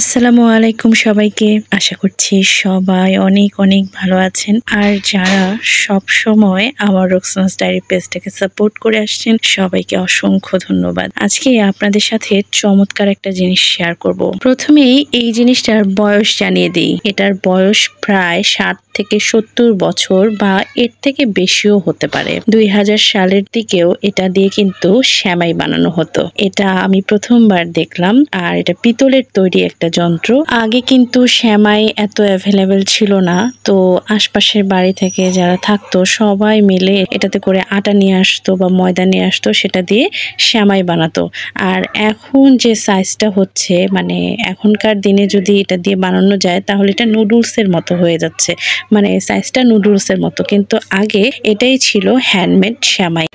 আসসালামু আলাইকুম সবাইকে। আশা করছি সবাই অনেক অনেক ভালো আছেন। আর যারা সব সময় আমার রোকসানাস ডায়েরি পেজটাকে সাপোর্ট করে আসছেন সবাইকে অসংখ্য ধন্যবাদ। আজকে আপনাদের সাথে চমৎকার একটা জিনিস শেয়ার করব। প্রথমেই এই জিনিসটার বয়স জানিয়ে দিই। এটার বয়স প্রায় 60 থেকে 70 বছর বা এর থেকে বেশিও হতে পারে। 2000 সালের দিকেও এটা দিয়ে কিন্তু সেমাই বানানো হতো। এটা আমি প্রথমবার দেখলাম। আর এটা পিতলের তৈরি একটা যন্ত্র। আগে কিন্তু সেমাই এত অ্যাভেলেবেল ছিল না, তো আশপাশের বাড়ি থেকে যারা থাকতো সবাই মিলে এটাতে করে আটা নিয়ে আসতো বা ময়দা নিয়ে আসতো, সেটা দিয়ে সেমাই বানাতো। আর এখন যে সাইজটা হচ্ছে, মানে এখনকার দিনে যদি এটা দিয়ে বানানো যায় তাহলে এটা নুডলসের মতো হয়ে যাচ্ছে, মানে সাইজটা নুডলসের মতো। কিন্তু আগে এটাই ছিল হ্যান্ডমেড সেমাই।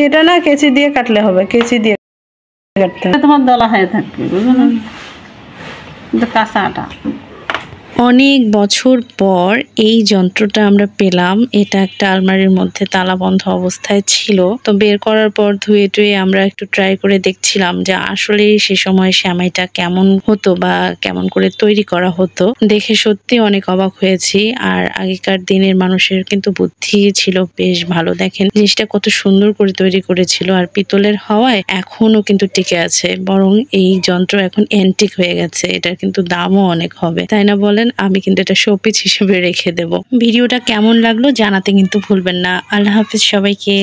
এটা না কেচি দিয়ে কাটলে হবে, কেচি দিয়ে কাটতে হবে। তোমার দলা হয়ে থাকবে, বুঝলো না? এটা কাঁচা আটা। অনেক বছর পর এই যন্ত্রটা আমরা পেলাম। এটা একটা আলমারির মধ্যে তালাবন্ধ অবস্থায় ছিল। তো বের করার পর ধুয়ে টুয়ে আমরা একটু ট্রাই করে দেখছিলাম যে আসলে সে সময় সেমাইটা কেমন হতো বা কেমন করে তৈরি করা হতো। দেখে সত্যি অনেক অবাক হয়েছি। আর আগেকার দিনের মানুষের কিন্তু বুদ্ধি ছিল বেশ ভালো। দেখেন জিনিসটা কত সুন্দর করে তৈরি করেছিল। আর পিতলের হওয়ায় এখনো কিন্তু টিকে আছে, বরং এই যন্ত্র এখন অ্যান্টিক হয়ে গেছে। এটার কিন্তু দামও অনেক হবে, তাই না বলেন? আমি কিন্তু এটা শোপিস হিসেবে রেখে দেব। ভিডিওটা কেমন লাগলো জানাতে কিন্তু ভুলবেন না। আল্লাহ হাফেজ সবাইকে।